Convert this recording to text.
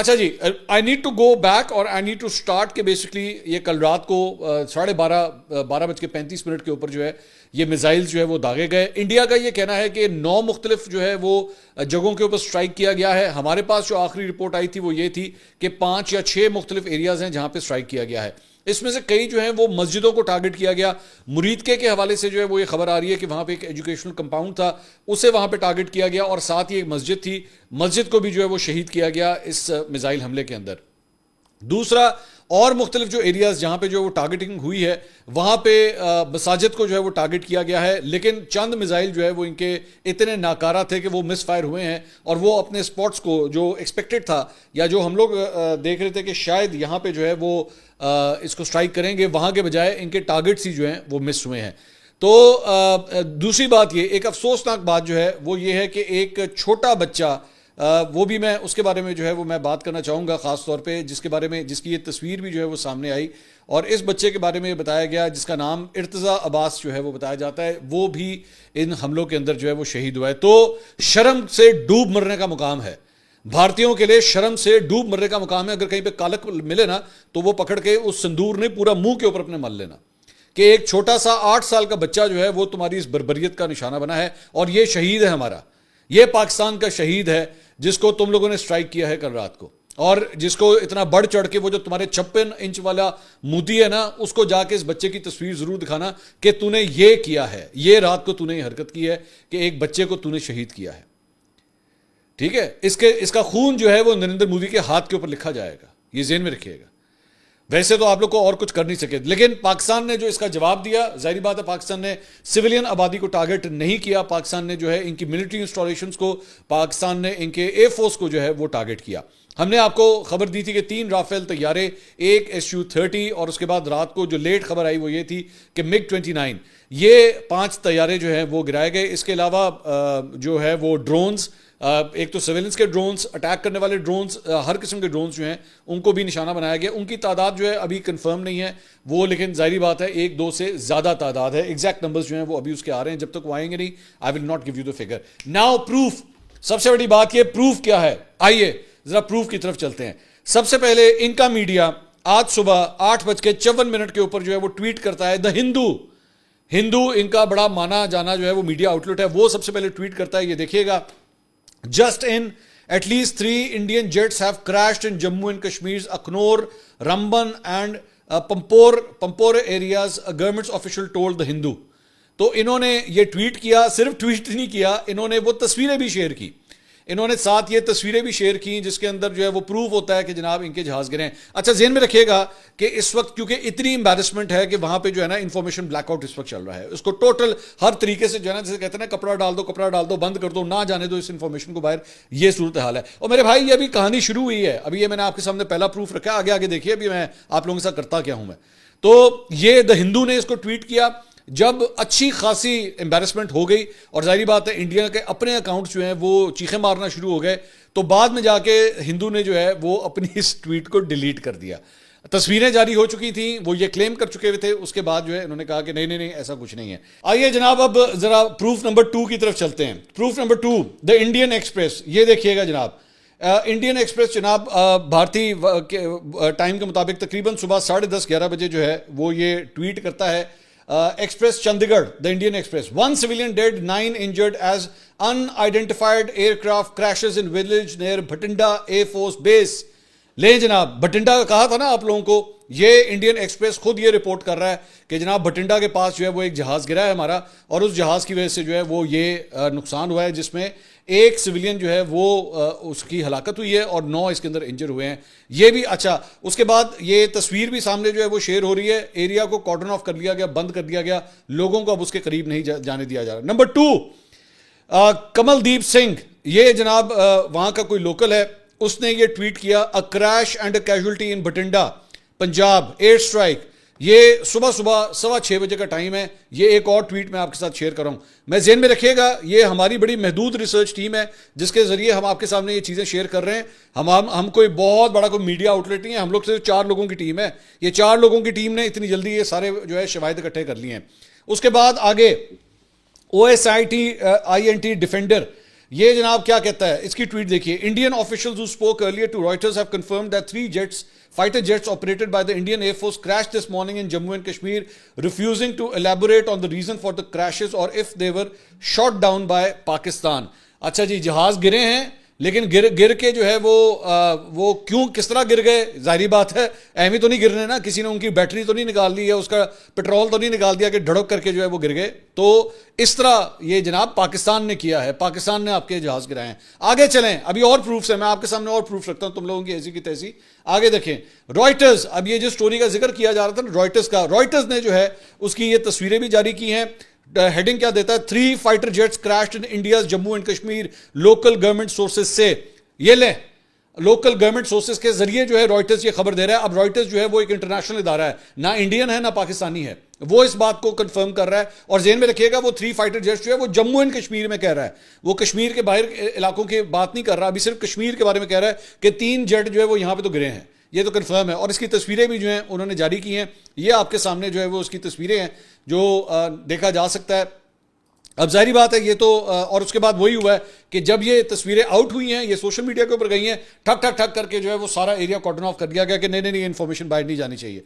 اچھا جی، I need to go back اور آئی نیڈ ٹو اسٹارٹ کہ بیسکلی یہ کل رات کو 12:35 کے اوپر جو ہے یہ میزائل جو ہے وہ داغے گئے. انڈیا کا یہ کہنا ہے کہ 9 مختلف جو ہے وہ جگہوں کے اوپر سٹرائک کیا گیا ہے. ہمارے پاس جو آخری رپورٹ آئی تھی وہ یہ تھی کہ 5 یا 6 مختلف ایریاز ہیں جہاں پہ سٹرائک کیا گیا ہے. اس میں سے کئی جو ہیں وہ مسجدوں کو ٹارگٹ کیا گیا. مریدکے کے حوالے سے جو ہے وہ یہ خبر آ رہی ہے کہ وہاں پہ ایک ایجوکیشنل کمپاؤنڈ تھا, اسے وہاں پہ ٹارگٹ کیا گیا, اور ساتھ ہی ایک مسجد تھی, مسجد کو بھی جو ہے وہ شہید کیا گیا اس میزائل حملے کے اندر. دوسرا, اور مختلف جو ایریاز جہاں پہ جو وہ ٹارگٹنگ ہوئی ہے وہاں پہ مساجد کو جو ہے وہ ٹارگٹ کیا گیا ہے, لیکن چند میزائل جو ہے وہ ان کے اتنے ناکارہ تھے کہ وہ مس فائر ہوئے ہیں, اور وہ اپنے اسپاٹس کو جو ایکسپیکٹڈ تھا یا جو ہم لوگ دیکھ رہے تھے کہ شاید یہاں پہ جو ہے وہ اس کو سٹرائک کریں گے, وہاں کے بجائے ان کے ٹارگٹس ہی جو ہیں وہ مس ہوئے ہیں. تو دوسری بات یہ, ایک افسوسناک بات جو ہے وہ یہ ہے کہ ایک چھوٹا بچہ, وہ بھی میں اس کے بارے میں جو ہے وہ میں بات کرنا چاہوں گا خاص طور پہ, جس کے بارے میں جس کی یہ تصویر بھی جو ہے وہ سامنے آئی, اور اس بچے کے بارے میں بتایا گیا جس کا نام ارتضیٰ عباس جو ہے وہ بتایا جاتا ہے, وہ بھی ان حملوں کے اندر جو ہے وہ شہید ہوا ہے. تو شرم سے ڈوب مرنے کا مقام ہے, بھارتیوں کے لیے شرم سے ڈوب مرنے کا مقام ہے. اگر کہیں پہ کالک ملے نا تو وہ پکڑ کے اس سندور نے پورا منہ کے اوپر اپنے مل لینا کہ ایک چھوٹا سا 8 سال کا بچہ جو ہے وہ تمہاری اس بربریت کا نشانہ بنا ہے, اور یہ شہید ہے ہمارا, یہ پاکستان کا شہید ہے جس کو تم لوگوں نے سٹرائک کیا ہے کل رات کو, اور جس کو اتنا بڑھ چڑھ کے وہ جو تمہارے 56 انچ والا مودی ہے نا, اس کو جا کے اس بچے کی تصویر ضرور دکھانا کہ تو نے یہ کیا ہے, یہ رات کو تو نے یہ حرکت کی ہے کہ ایک بچے کو تو نے شہید کیا ہے. ٹھیک ہے, اس کا خون جو ہے وہ نریندر مودی کے ہاتھ کے اوپر لکھا جائے گا, یہ ذہن میں رکھیے گا. ویسے تو آپ لوگ کو اور کچھ کر نہیں سکے, لیکن پاکستان نے جو اس کا جواب دیا, ظاہری بات ہے پاکستان نے سویلین آبادی کو ٹارگٹ نہیں کیا, پاکستان نے جو ہے ان کی ملٹری انسٹالیشنز کو, پاکستان نے ان کے ایئر فورس کو جو ہے وہ ٹارگٹ کیا. ہم نے آپ کو خبر دی تھی کہ 3 رافیل طیارے, ایک SU-30, اور اس کے بعد رات کو جو لیٹ خبر آئی وہ یہ تھی کہ MiG-29, یہ 5 طیارے جو ہیں وہ گرائے گئے. اس کے علاوہ جو ہے وہ ڈرونز, ایک تو سیویلنس کے ڈرونز, اٹیک کرنے والے ڈرونز, ہر قسم کے ڈرونز جو ہیں ان کو بھی نشانہ بنایا گیا. ان کی تعداد جو ہے ابھی کنفرم نہیں ہے وہ, لیکن ظاہری بات ہے 1-2 سے زیادہ تعداد ہے. ایگزیکٹ نمبرز جو ہیں وہ ابھی اس کے آ رہے ہیں, جب تک وہ آئیں گے نہیں I will not give you the figure. Now proof, سب سے بڑی بات یہ پروف کیا ہے, آئیے ذرا پروف کی طرف چلتے ہیں. سب سے پہلے ان کا میڈیا آج صبح 8:54 کے اوپر جو ہے وہ ٹویٹ کرتا ہے, دا ہندو ان کا بڑا مانا جانا جو ہے وہ میڈیا آؤٹ لیٹ ہے, وہ سب سے پہلے ٹویٹ کرتا ہے, یہ دیکھیے گا, Just in at least 3 Indian jets have crashed in Jammu and Kashmir's Akhnor, Ramban and Pampore areas, a government official told The Hindu. تو انہوں نے یہ ٹویٹ کیا, صرف ٹویٹ نہیں کیا, انہوں نے وہ تصویریں بھی شیئر کی, انہوں نے ساتھ یہ تصویریں بھی شیئر کی جس کے اندر جو ہے وہ پروف ہوتا ہے کہ جناب ان کے جہاز گرے ہیں. اچھا ذہن میں رکھیے گا کہ اس وقت کیونکہ اتنی امبیرسمنٹ ہے کہ وہاں پہ جو ہے نا انفارمیشن بلیک آؤٹ اس وقت چل رہا ہے, اس کو ٹوٹل ہر طریقے سے جو ہے نا, جیسے کہتے ہیں نا کپڑا ڈال دو, بند کر دو, نہ جانے دو اس انفارمیشن کو باہر, یہ صورتحال ہے. اور میرے بھائی یہ ابھی کہانی شروع ہوئی ہے, ابھی یہ میں نے آپ کے سامنے پہلا پروف رکھا, آگے دیکھیے ابھی میں آپ لوگوں کے ساتھ کرتا کیا ہوں میں. تو یہ دا ہندو نے اس کو ٹویٹ کیا جب اچھی خاصی امبیرسمنٹ ہو گئی, اور ظاہری بات ہے انڈیا کے اپنے اکاؤنٹس جو ہیں وہ چیخیں مارنا شروع ہو گئے, تو بعد میں جا کے ہندو نے جو ہے وہ اپنی اس ٹویٹ کو ڈیلیٹ کر دیا. تصویریں جاری ہو چکی تھیں, وہ یہ کلیم کر چکے ہوئے تھے, اس کے بعد جو ہے انہوں نے کہا کہ نہیں ایسا کچھ نہیں ہے. آئیے جناب اب ذرا پروف نمبر 2 کی طرف چلتے ہیں. Proof number 2, the Indian express, یہ دیکھیے گا جناب, انڈین ایکسپریس جناب بھارتی ٹائم کے مطابق تقریباً صبح 10:30-11 بجے جو ہے وہ یہ ٹویٹ کرتا ہے. ایکسپریس چندی گڑھ, the Indian express, 1 civilian dead, 9 injured as unidentified aircraft crashes in village near Bhatinda Air Force Base. لیں جناب, بھٹنڈا کا کہا تھا نا آپ لوگوں کو, یہ انڈین ایکسپریس خود یہ رپورٹ کر رہا ہے کہ جناب بھٹنڈا کے پاس جو ہے وہ ایک جہاز گرا ہے ہمارا, اور اس جہاز کی وجہ سے جو ہے وہ یہ نقصان ہوا ہے جس میں ایک سویلین جو ہے وہ اس کی ہلاکت ہوئی ہے اور 9 اس کے اندر انجر ہوئے ہیں. یہ بھی اچھا, اس کے بعد یہ تصویر بھی سامنے جو ہے وہ شیئر ہو رہی ہے, ایریا کو کارڈن آف کر لیا گیا, بند کر دیا گیا, لوگوں کو اب اس کے قریب نہیں جانے دیا جا رہا. نمبر 2, کمل دیپ سنگھ, یہ جناب وہاں کا کوئی لوکل ہے, اس نے یہ ٹویٹ کیا, a crash and a casualty in Bathinda Punjab air strike. یہ صبح 6:15 بجے کا ٹائم ہے. یہ ایک اور ٹویٹ میں آپ کے ساتھ شیئر کر رہا ہوں. میں ذہن میں رکھیے گا یہ ہماری بڑی محدود ریسرچ ٹیم ہے جس کے ذریعے ہم آپ کے سامنے یہ چیزیں شیئر کر رہے ہیں. ہم کوئی بہت بڑا کوئی میڈیا آؤٹ لیٹ نہیں ہے, ہم لوگ صرف 4 لوگوں کی ٹیم ہے. یہ 4 لوگوں کی ٹیم نے اتنی جلدی یہ سارے جو ہے شواہد اکٹھے کر لیے ہیں. اس کے بعد آگے OSINT ڈیفینڈر, یہ جناب کیا کہتا ہے, اس کی ٹویٹ دیکھیے. Indian officials who spoke earlier to Reuters have confirmed that 3 jets, fighter jets operated by the Indian Air Force crashed this morning in Jammu and Kashmir, refusing to elaborate on the reason for the crashes or if they were shot down by Pakistan. اچھا جی, جہاز گرے ہیں لیکن گر کے جو ہے وہ کیوں کس طرح گر گئے, ظاہری بات ہے اہمی تو نہیں گرنے نا, کسی نے ان کی بیٹری تو نہیں نکال دی ہے, اس کا پیٹرول تو نہیں نکال دیا کہ ڈھڑک کر کے جو ہے وہ گر گئے. تو اس طرح یہ جناب پاکستان نے کیا ہے, پاکستان نے آپ کے جہاز گرائے ہیں. آگے چلیں, ابھی اور پروفس ہیں, میں آپ کے سامنے اور پروف رکھتا ہوں تم لوگوں کی ایسی کی تیسی. آگے دیکھیں, رائٹرز, اب یہ جو سٹوری کا ذکر کیا جا رہا تھا رائٹرز کا, رائٹرز نے جو ہے اس کی یہ تصویریں بھی جاری کی ہیں. ہیڈنگ کیا دیتا ہے, 3 fighter jets crashed in India's Jammu and Kashmir, local government sources سے. یہ لیں, لوکل گورنمنٹ سورسز کے ذریعے جو ہے رائٹرز یہ خبر دے رہا ہے. اب رائٹرز جو ہے وہ ایک انٹرنیشنل ادارہ ہے, نہ انڈین ہے نہ پاکستانی ہے, وہ اس بات کو کنفرم کر رہا ہے. اور ذہن میں رکھیے گا وہ 3 فائٹر جیٹس جو ہے وہ جموں اینڈ کشمیر میں کہہ رہا ہے, وہ کشمیر کے باہر علاقوں کی بات نہیں کر رہا, ابھی صرف کشمیر کے بارے میں کہہ رہا ہے کہ 3 جیٹ جو ہے وہ یہاں پہ تو گرے ہیں, یہ تو کنفرم ہے. اور اس کی تصویریں بھی جو ہیں انہوں نے جاری کی ہیں, یہ آپ کے سامنے جو ہے وہ اس کی تصویریں ہیں جو دیکھا جا سکتا ہے. اب ظاہری بات ہے یہ تو, اور اس کے بعد وہی ہوا ہے کہ جب یہ تصویریں آؤٹ ہوئی ہیں, یہ سوشل میڈیا کے اوپر گئی ہیں, ٹھک ٹھک ٹھک کر کے جو ہے وہ سارا ایریا کارڈن آف کر دیا گیا کہ نہیں نہیں, انفارمیشن باہر نہیں جانی چاہیے.